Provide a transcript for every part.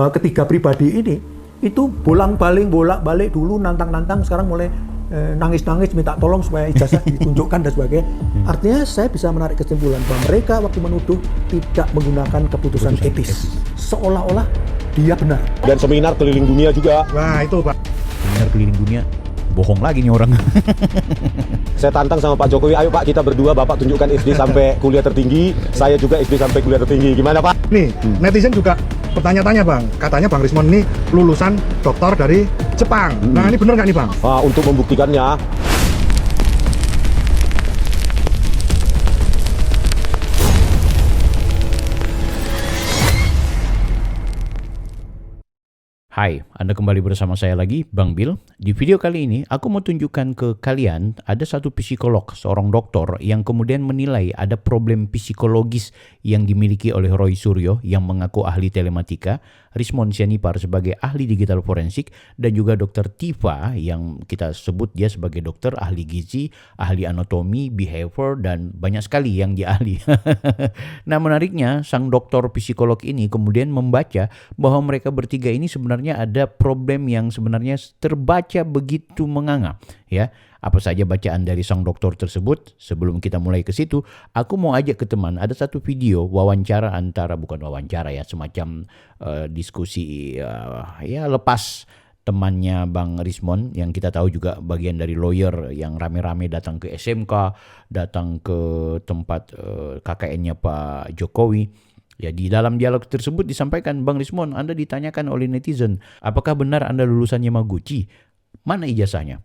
Ketiga pribadi ini itu bolak-balik dulu nantang-nantang, sekarang mulai nangis-nangis minta tolong supaya ijazah ditunjukkan dan sebagainya. Artinya saya bisa menarik kesimpulan bahwa mereka waktu menuduh tidak menggunakan keputusan etis, seolah-olah dia benar. Dan seminar keliling dunia juga. Wah itu Pak. Seminar keliling dunia, bohong lagi nih orang. Saya tantang sama Pak Jokowi, ayo Pak kita berdua, Bapak tunjukkan SD sampai kuliah tertinggi, saya juga SD sampai kuliah tertinggi. Gimana Pak? Nih, netizen juga bertanya-tanya Bang, katanya Bang Rismon ini lulusan doktor dari Jepang. Nah ini bener nggak nih Bang? Untuk membuktikannya, Hai, Anda kembali bersama saya lagi, Bang Bill. Di video kali ini, aku mau tunjukkan ke kalian ada satu psikolog, seorang dokter yang kemudian menilai ada problem psikologis yang dimiliki oleh Roy Suryo yang mengaku ahli telematika, Rismon Sianipar sebagai ahli digital forensik, dan juga Dr. Tifa yang kita sebut dia sebagai dokter ahli gizi, ahli anatomi, behavior, dan banyak sekali yang dia ahli. Nah menariknya, sang dokter psikolog ini kemudian membaca bahwa mereka bertiga ini sebenarnya ada problem yang sebenarnya terbaca begitu menganga, ya. Apa saja bacaan dari sang dokter tersebut? Sebelum kita mulai ke situ, aku mau ajak ke teman, ada satu video wawancara antara, bukan wawancara ya, semacam diskusi ya lepas temannya Bang Rismon yang kita tahu juga bagian dari lawyer yang rame-rame datang ke SMK, datang ke tempat KKN-nya Pak Jokowi. Ya, di dalam dialog tersebut disampaikan, Bang Rismon, Anda ditanyakan oleh netizen, apakah benar Anda lulusan Yamaguchi? Mana ijazahnya?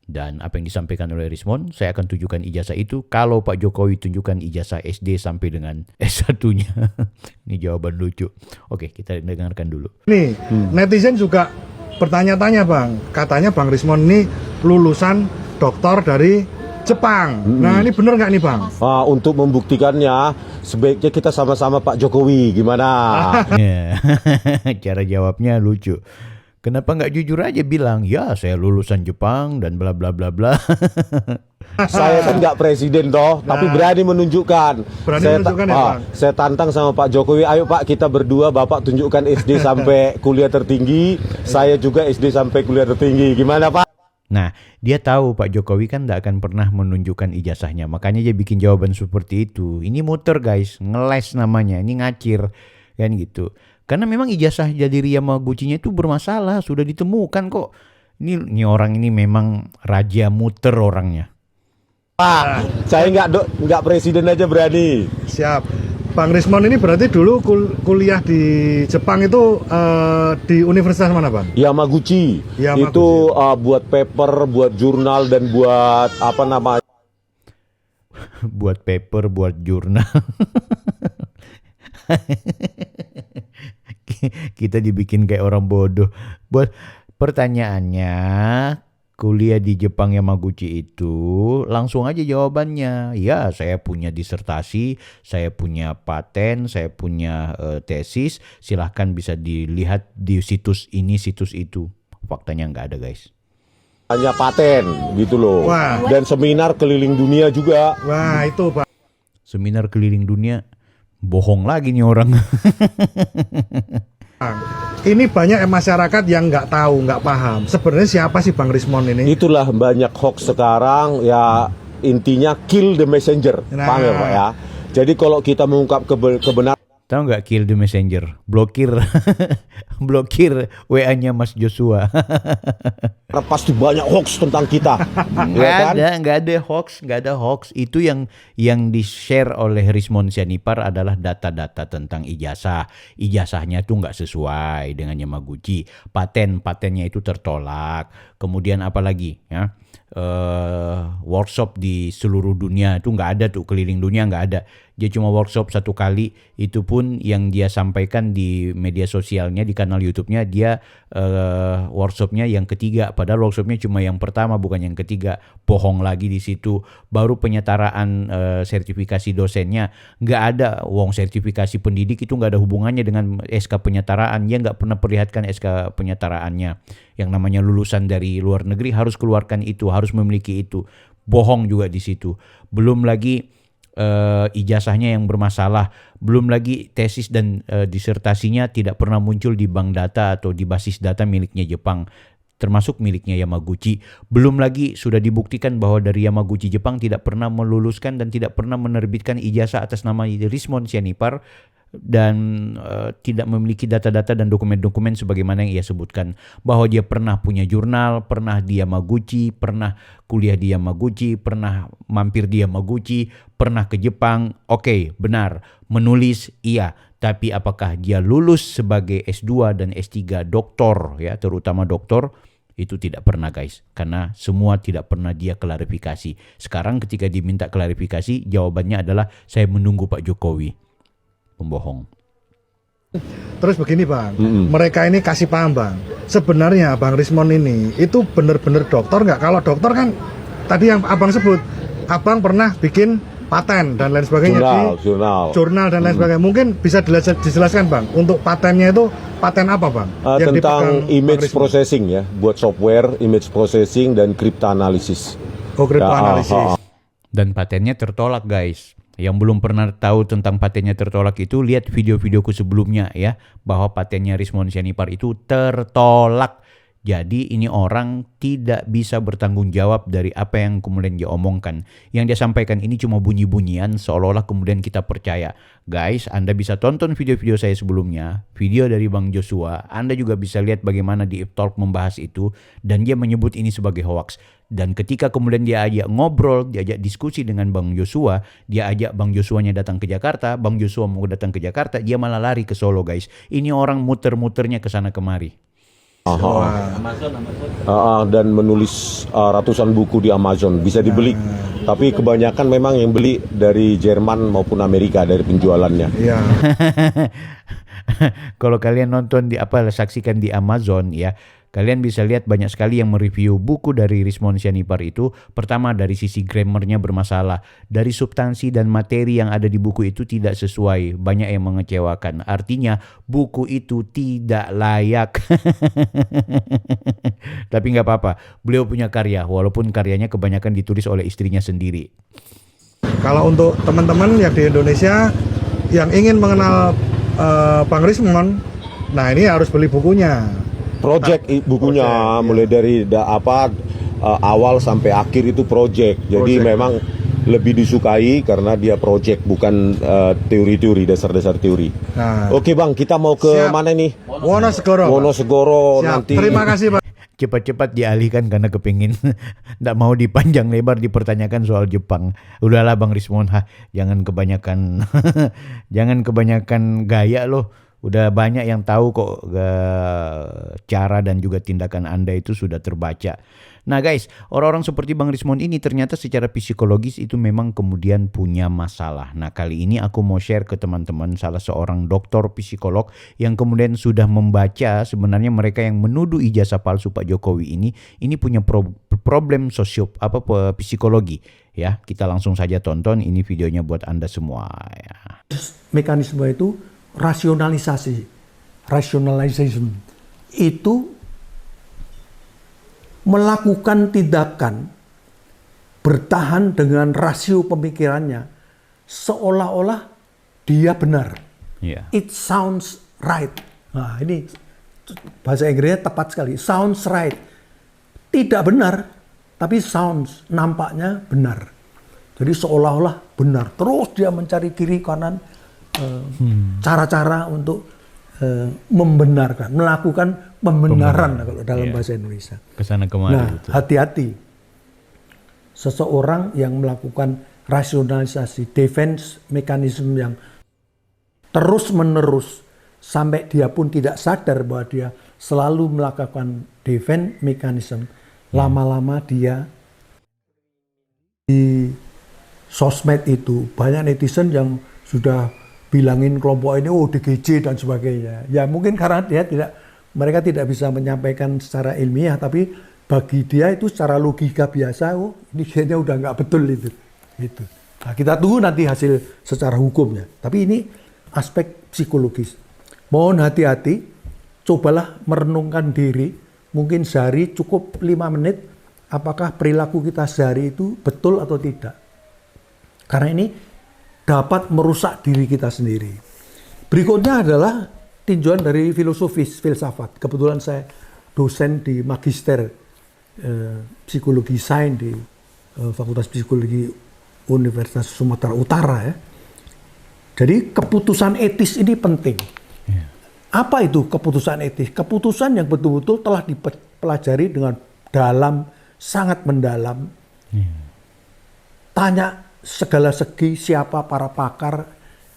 Dan apa yang disampaikan oleh Rismon, saya akan tunjukkan ijazah itu kalau Pak Jokowi tunjukkan ijazah SD sampai dengan S1-nya. Ini jawaban lucu. Oke, kita dengarkan dulu. Nih, netizen juga bertanya-tanya Bang, katanya Bang Rismon ini lulusan doktor dari Jepang. Nah ini bener nggak nih Bang? untuk membuktikannya, sebaiknya kita sama-sama Pak Jokowi. Gimana? Ya, cara jawabnya lucu. Kenapa nggak jujur aja bilang, ya saya lulusan Jepang dan bla bla bla bla. Saya kan nggak presiden toh, tapi berani menunjukkan. Menunjukkan ya Bang? Saya tantang sama Pak Jokowi, ayo Pak kita berdua, Bapak tunjukkan SD sampai kuliah tertinggi, saya juga SD sampai kuliah tertinggi. Gimana Pak? Nah, dia tahu Pak Jokowi kan tidak akan pernah menunjukkan ijazahnya. Makanya dia bikin jawaban seperti itu. Ini muter guys, ngeles namanya, ini ngacir. Kan gitu. Karena memang ijazah jadi Yamaguchi-nya itu bermasalah, sudah ditemukan kok. Ini orang ini memang raja muter orangnya. Pak, saya nggak presiden aja berani. Siap. Bang Rismon ini berarti dulu kuliah di Jepang itu di universitas mana Bang? Yamaguchi. Itu buat paper, buat jurnal, dan buat apa namanya? Buat paper, buat jurnal. Kita dibikin kayak orang bodoh. Buat pertanyaannya, kuliah di Jepang Yamaguchi itu langsung aja jawabannya. Ya, saya punya disertasi, saya punya paten, saya punya tesis. Silahkan bisa dilihat di situs ini, situs itu. Faktanya nggak ada guys. Hanya paten gitu loh. Wah. Dan seminar keliling dunia juga. Wah itu Bang. Seminar keliling dunia, bohong lagi nih orang. Ini banyak masyarakat yang nggak tahu, nggak paham. Sebenarnya siapa sih Bang Rismon ini? Itulah banyak hoax sekarang, ya intinya kill the messenger. Paham ya Pak ya? Jadi kalau kita mengungkap kebenaran, Tahu nggak kill the messenger? Blokir, blokir WA-nya Mas Joshua. pasti banyak hoax tentang kita. Nggak ada hoax. Itu yang di-share oleh Rismon Sianipar adalah data-data tentang ijazah. Ijazahnya tuh nggak sesuai dengan Yamaguchi. Patennya itu tertolak. Kemudian apa lagi? Ya, workshop di seluruh dunia itu nggak ada tuh, keliling dunia nggak ada. Dia cuma workshop satu kali, itu pun yang dia sampaikan di media sosialnya, di kanal YouTube-nya, dia workshopnya yang ketiga, padahal workshopnya cuma yang pertama bukan yang ketiga. Bohong lagi di situ. Baru penyetaraan sertifikasi dosennya nggak ada. Wong sertifikasi pendidik itu nggak ada hubungannya dengan SK penyetaraan. Dia nggak pernah perlihatkan SK penyetaraannya. Yang namanya lulusan dari luar negeri harus keluarkan itu, harus memiliki itu. Bohong juga di situ. Belum lagi ijazahnya yang bermasalah, belum lagi tesis dan disertasinya tidak pernah muncul di bank data atau di basis data miliknya Jepang, termasuk miliknya Yamaguchi. Belum lagi sudah dibuktikan bahwa dari Yamaguchi Jepang tidak pernah meluluskan dan tidak pernah menerbitkan ijazah atas nama Rismon Sianipar, dan tidak memiliki data-data dan dokumen-dokumen sebagaimana yang ia sebutkan, bahwa dia pernah punya jurnal, pernah di Yamaguchi, pernah kuliah di Yamaguchi, pernah mampir di Yamaguchi, pernah ke Jepang. Oke, benar, menulis iya, tapi apakah dia lulus sebagai S2 dan S3 doktor, ya, terutama doktor, itu tidak pernah, guys, karena semua tidak pernah dia klarifikasi. Sekarang ketika diminta klarifikasi, jawabannya adalah saya menunggu Pak Jokowi. Pembohong. Terus begini Bang, mereka ini kasih paham Bang, sebenarnya Bang Rismon ini itu benar-benar dokter nggak? Kalau dokter kan tadi yang Abang sebut, Abang pernah bikin paten dan lain sebagainya jurnal dan lain sebagainya. Mungkin bisa dijelaskan Bang, untuk patennya itu paten apa Bang? Yang tentang image processing, ya, buat software image processing dan cryptanalysis. Oh, cryptanalysis. Dan patennya tertolak, guys. Yang belum pernah tahu tentang patennya tertolak itu, lihat video-videoku sebelumnya ya, bahwa patennya Rismon Sianipar itu tertolak. Jadi ini orang tidak bisa bertanggung jawab dari apa yang kemudian dia omongkan. Yang dia sampaikan ini cuma bunyi-bunyian seolah-olah kemudian kita percaya. Guys, Anda bisa tonton video-video saya sebelumnya, video dari Bang Joshua. Anda juga bisa lihat bagaimana di Talk membahas itu, dan dia menyebut ini sebagai hoax. Dan ketika kemudian dia ajak ngobrol, dia ajak diskusi dengan Bang Joshua, dia ajak Bang Joshuanya datang ke Jakarta, Bang Joshua mau datang ke Jakarta, dia malah lari ke Solo, guys. Ini orang muter-muternya ke sana kemari. Dan menulis ratusan buku di Amazon, bisa dibeli. Tapi kebanyakan memang yang beli dari Jerman maupun Amerika dari penjualannya. Iya. Kalau kalian nonton saksikan di Amazon ya, kalian bisa lihat banyak sekali yang mereview buku dari Rismon Sianipar itu. Pertama, dari sisi grammarnya bermasalah, dari substansi dan materi yang ada di buku itu tidak sesuai, banyak yang mengecewakan. Artinya buku itu tidak layak. Tapi nggak apa-apa, beliau punya karya, walaupun karyanya kebanyakan ditulis oleh istrinya sendiri. Kalau untuk teman-teman yang di Indonesia yang ingin mengenal Bang Rismon, nah ini harus beli bukunya. Bukunya mulai dari awal sampai akhir itu project. Jadi memang lebih disukai karena dia project, bukan teori-teori, dasar-dasar teori. Nah. Oke Bang, kita mau ke mana nih? Wonosegoro nanti. Terima kasih Bang. Cepat-cepat dialihkan karena kepingin nggak mau dipanjang lebar dipertanyakan soal Jepang. Udahlah Bang Rismon, jangan kebanyakan jangan kebanyakan gaya loh. Udah banyak yang tahu kok cara dan juga tindakan Anda itu sudah terbaca. Nah guys, orang-orang seperti Bang Rismon ini ternyata secara psikologis itu memang kemudian punya masalah. Nah kali ini aku mau share ke teman-teman salah seorang dokter psikolog yang kemudian sudah membaca sebenarnya mereka yang menuduh ijazah palsu Pak Jokowi ini punya problem psikologi. Ya, kita langsung saja tonton ini videonya buat Anda semua. Ya. Mekanisme itu rationalization itu melakukan tindakan bertahan dengan rasio pemikirannya seolah-olah dia benar. Yeah. It sounds right. Nah, ini bahasa Inggrisnya tepat sekali. Sounds right. Tidak benar, tapi sounds, nampaknya benar. Jadi seolah-olah benar. Terus dia mencari kiri kanan cara-cara untuk membenarkan, melakukan pembenaran kalau dalam bahasa Indonesia. Kesana kemari. Nah, hati-hati. Seseorang yang melakukan rasionalisasi, defense mechanism yang terus-menerus sampai dia pun tidak sadar bahwa dia selalu melakukan defense mechanism, lama-lama dia di sosmed itu banyak netizen yang sudah bilangin kelompok ini DGJ dan sebagainya. Ya mungkin karena mereka tidak bisa menyampaikan secara ilmiah, tapi bagi dia itu secara logika biasa, ini kayaknya udah nggak betul itu. Nah, kita tunggu nanti hasil secara hukumnya. Tapi ini aspek psikologis. Mohon hati-hati, cobalah merenungkan diri, mungkin sehari cukup 5 menit, apakah perilaku kita sehari itu betul atau tidak. Karena ini dapat merusak diri kita sendiri. Berikutnya adalah tinjauan dari filsafat. Kebetulan saya dosen di magister psikologi sains di Fakultas Psikologi Universitas Sumatera Utara ya. Jadi keputusan etis ini penting. Apa itu keputusan etis? Keputusan yang betul-betul telah dipelajari dengan dalam, sangat mendalam. Tanya segala segi siapa para pakar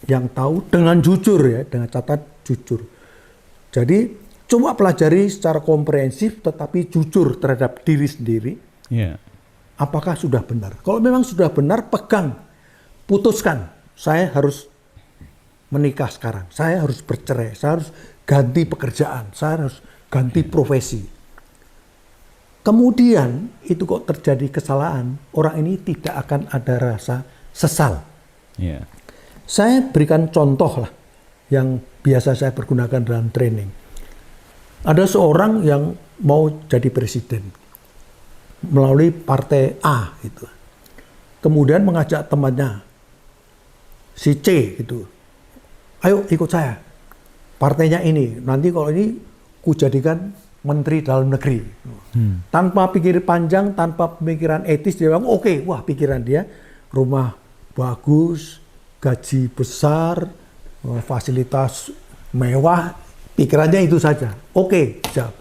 yang tahu dengan jujur ya, dengan catat jujur. Jadi coba pelajari secara komprehensif tetapi jujur terhadap diri sendiri. Apakah sudah benar? Kalau memang sudah benar, pegang, putuskan. Saya harus menikah sekarang, saya harus bercerai, saya harus ganti pekerjaan, saya harus ganti profesi. Kemudian itu kok terjadi kesalahan, orang ini tidak akan ada rasa sesal. Saya berikan contoh lah yang biasa saya pergunakan dalam training. Ada seorang yang mau jadi presiden melalui partai A gitu. Kemudian mengajak temannya si C gitu. Ayo ikut saya, partainya ini, nanti kalau ini ku jadikan menteri dalam negeri. Tanpa pikir panjang, tanpa pemikiran etis, dia bilang oke, wah pikiran dia, rumah bagus, gaji besar, fasilitas mewah, pikirannya itu saja. Oke, jawab.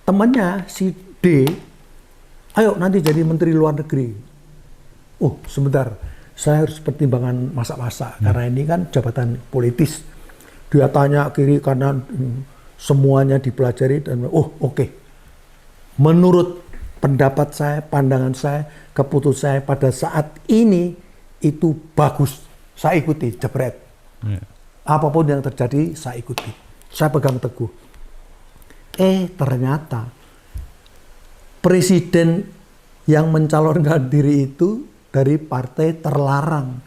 Temannya si D, ayo nanti jadi menteri luar negeri. Oh sebentar, saya harus pertimbangan masak-masak karena ini kan jabatan politis. Dia tanya kiri kanan, semuanya dipelajari dan oke. Menurut pendapat saya, pandangan saya, keputusan saya pada saat ini itu bagus. Saya ikuti, jebret. Apapun yang terjadi, saya ikuti. Saya pegang teguh. Ternyata presiden yang mencalonkan diri itu dari partai terlarang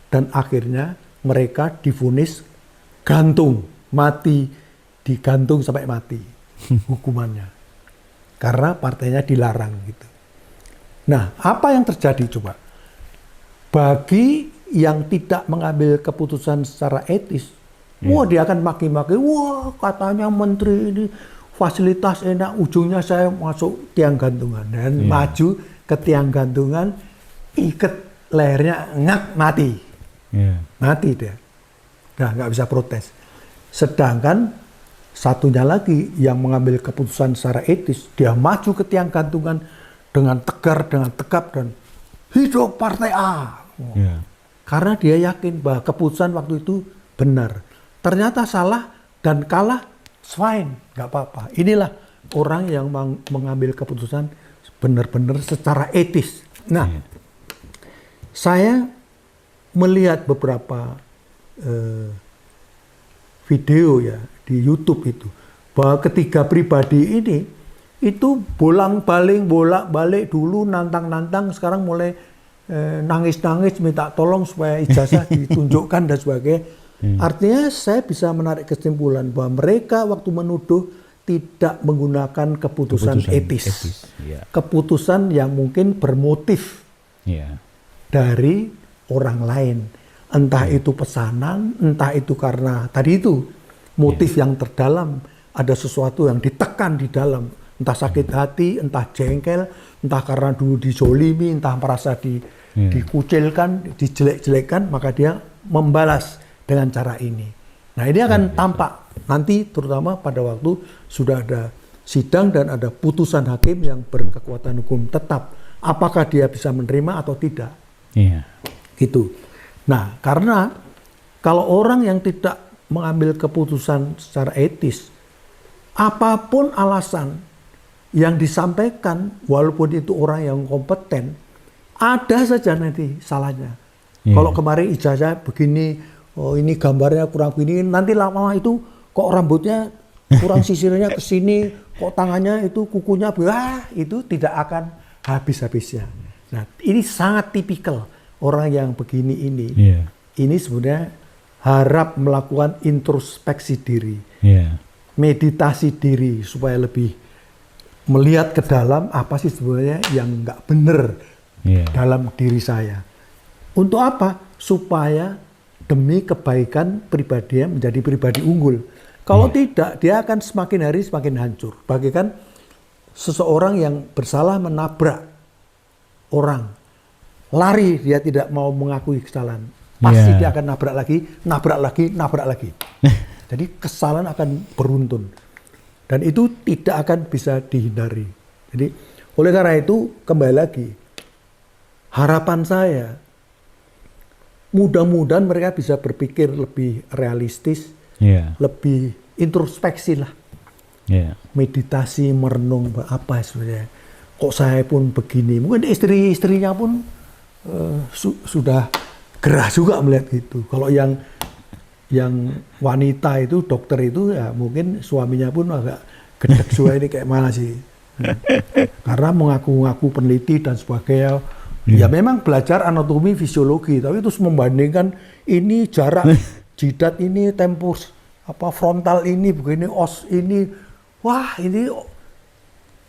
dan akhirnya mereka divonis gantung, mati, digantung sampai mati hukumannya karena partainya dilarang gitu. Nah, apa yang terjadi coba? Bagi yang tidak mengambil keputusan secara etis, wah dia akan maki-maki, wah katanya menteri ini fasilitas enak, ujungnya saya masuk tiang gantungan dan maju ke tiang gantungan, ikat lehernya, mati. Mati dia. Nah, nggak bisa protes. Sedangkan satunya lagi yang mengambil keputusan secara etis, dia maju ke tiang gantungan dengan tegar, dengan tegap, dan hidup partai A. Karena dia yakin bahwa keputusan waktu itu benar. Ternyata salah dan kalah, fine, nggak apa-apa. Inilah orang yang mengambil keputusan benar-benar secara etis. Nah, saya melihat beberapa video ya di YouTube itu bahwa ketiga pribadi ini itu bolak-balik dulu nantang-nantang, sekarang mulai nangis-nangis minta tolong supaya ijazah ditunjukkan dan sebagainya. Artinya saya bisa menarik kesimpulan bahwa mereka waktu menuduh tidak menggunakan keputusan etis. Keputusan yang mungkin bermotif dari orang lain. Entah itu pesanan, entah itu karena tadi itu motif yang terdalam, ada sesuatu yang ditekan di dalam, entah sakit hati, entah jengkel, entah karena dulu dizolimi, entah merasa dikucilkan, dijelek-jelekkan, maka dia membalas dengan cara ini. Nah, ini akan tampak nanti terutama pada waktu sudah ada sidang dan ada putusan hakim yang berkekuatan hukum tetap. Apakah dia bisa menerima atau tidak? Gitu. Nah, karena kalau orang yang tidak mengambil keputusan secara etis, apapun alasan yang disampaikan, walaupun itu orang yang kompeten, ada saja nanti salahnya. Kalau kemarin ijazah begini, oh ini gambarnya kurang begini, nanti lama itu kok rambutnya kurang sisirnya ke sini, kok tangannya itu kukunya, itu tidak akan habis-habisnya. Nah, ini sangat tipikal orang yang begini ini. Ini sebenarnya harap melakukan introspeksi diri, meditasi diri supaya lebih melihat ke dalam apa sih sebenarnya yang nggak benar dalam diri saya. Untuk apa? Supaya demi kebaikan pribadinya menjadi pribadi unggul. Kalau tidak, dia akan semakin hari semakin hancur. Bagaikan seseorang yang bersalah menabrak orang, lari, dia tidak mau mengakui kesalahan. Pasti dia akan nabrak lagi. Jadi kesalahan akan beruntun. Dan itu tidak akan bisa dihindari. Jadi oleh karena itu, kembali lagi, harapan saya, mudah-mudahan mereka bisa berpikir lebih realistis, lebih introspeksi lah. Meditasi, merenung, apa sebenarnya. Kok saya pun begini. Mungkin istri-istrinya pun sudah gerah juga melihat itu. Kalau yang wanita itu, dokter itu, ya mungkin suaminya pun agak gedek juga ini kayak mana sih. Karena mengaku-ngaku peneliti dan sebagainya. Ya memang belajar anatomi fisiologi, tapi terus membandingkan ini jarak jidat ini, tempus frontal ini begini, os ini, wah ini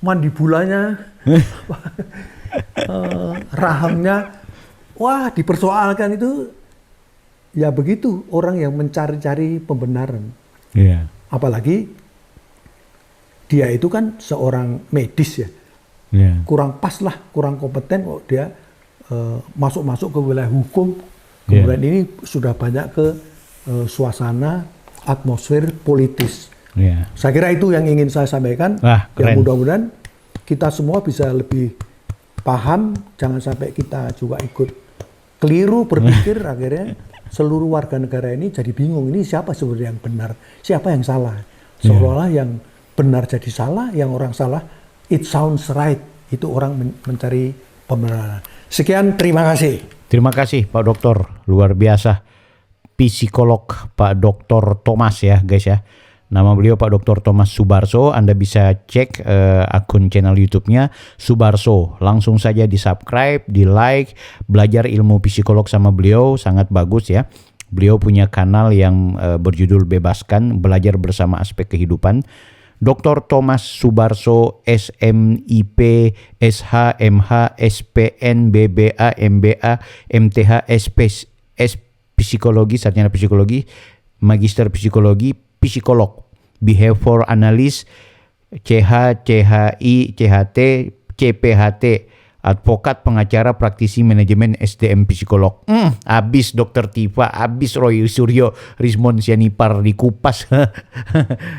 mandibulanya, rahangnya, wah dipersoalkan itu. Ya begitu orang yang mencari-cari pembenaran. Apalagi dia itu kan seorang medis ya, kurang pas lah, kurang kompeten kok dia masuk ke wilayah hukum. Kemudian ini sudah banyak ke suasana atmosfer politis. Saya kira itu yang ingin saya sampaikan. Ya mudah-mudahan kita semua bisa lebih paham, jangan sampai kita juga ikut keliru berpikir akhirnya seluruh warga negara ini jadi bingung, ini siapa sebenarnya yang benar, siapa yang salah. Seolah-olah yang benar jadi salah, yang orang salah it sounds right, itu orang mencari pembenaran. Sekian, terima kasih. Terima kasih Pak Dokter, luar biasa. Psikolog Pak Dr. Thomas ya guys ya. Nama beliau Pak Dr. Thomas Subarso. Anda bisa cek akun channel YouTube-nya Subarso. Langsung saja di subscribe, di like, belajar ilmu psikolog sama beliau, sangat bagus ya. Beliau punya kanal yang berjudul Bebaskan, belajar bersama aspek kehidupan. Dr. Thomas Subarso, SMIP, SH, MH, SPN, BBA, MBA, MTH, Psikologi, sarjana psikologi, magister psikologi, psikolog, behavior analyst, CH, CHI, CHT, CPHT, advokat, pengacara, praktisi, manajemen, SDM, psikolog. Abis Dr. Tifa, abis Roy Suryo, Rismond Sianipar dikupas.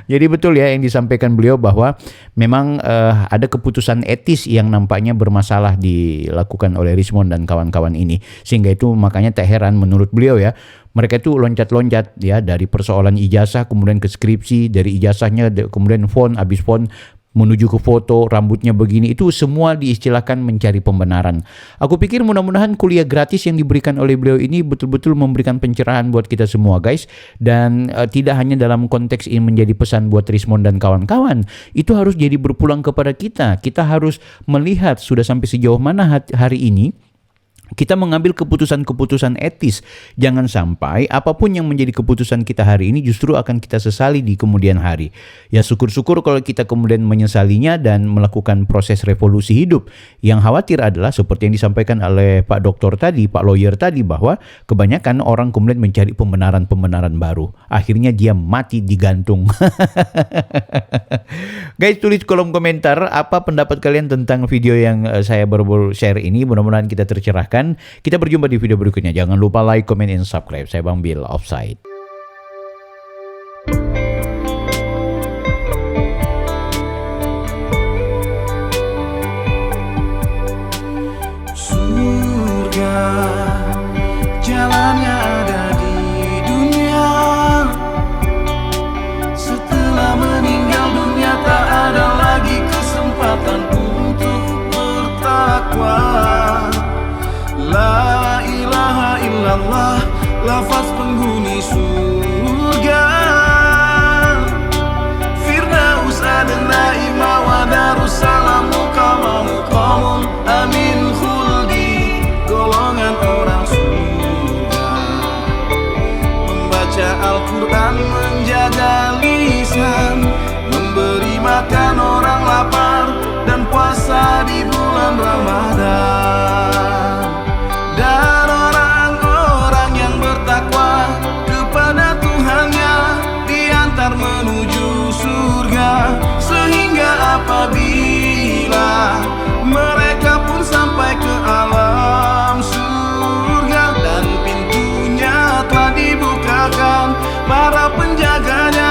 Jadi betul ya yang disampaikan beliau bahwa memang ada keputusan etis yang nampaknya bermasalah dilakukan oleh Rismond dan kawan-kawan ini. Sehingga itu makanya tak heran menurut beliau ya, mereka itu loncat-loncat ya dari persoalan ijazah kemudian ke skripsi, dari ijazahnya kemudian font, habis font menuju ke foto, rambutnya begini, itu semua diistilahkan mencari pembenaran. Aku pikir mudah-mudahan kuliah gratis yang diberikan oleh beliau ini betul-betul memberikan pencerahan buat kita semua guys. Dan tidak hanya dalam konteks ini menjadi pesan buat Rismond dan kawan-kawan, itu harus jadi berpulang kepada kita. Kita harus melihat sudah sampai sejauh mana hari ini kita mengambil keputusan-keputusan etis. Jangan sampai apapun yang menjadi keputusan kita hari ini justru akan kita sesali di kemudian hari. Ya syukur-syukur kalau kita kemudian menyesalinya dan melakukan proses revolusi hidup. Yang khawatir adalah seperti yang disampaikan oleh Pak Dokter tadi, Pak Lawyer tadi, bahwa kebanyakan orang kemudian mencari pembenaran-pembenaran baru. Akhirnya dia mati digantung. Guys, tulis kolom komentar apa pendapat kalian tentang video yang saya baru share ini. Mudah-mudahan kita tercerahkan. Kita berjumpa di video berikutnya. Jangan lupa like, comment, and subscribe. Saya Bang Bill, Offside. Surga, jalannya ada di dunia. Setelah meninggal dunia tak ada lagi kesempatan untuk bertakwa. La ilaha illallah, lafaz penghuni surga. menjaganya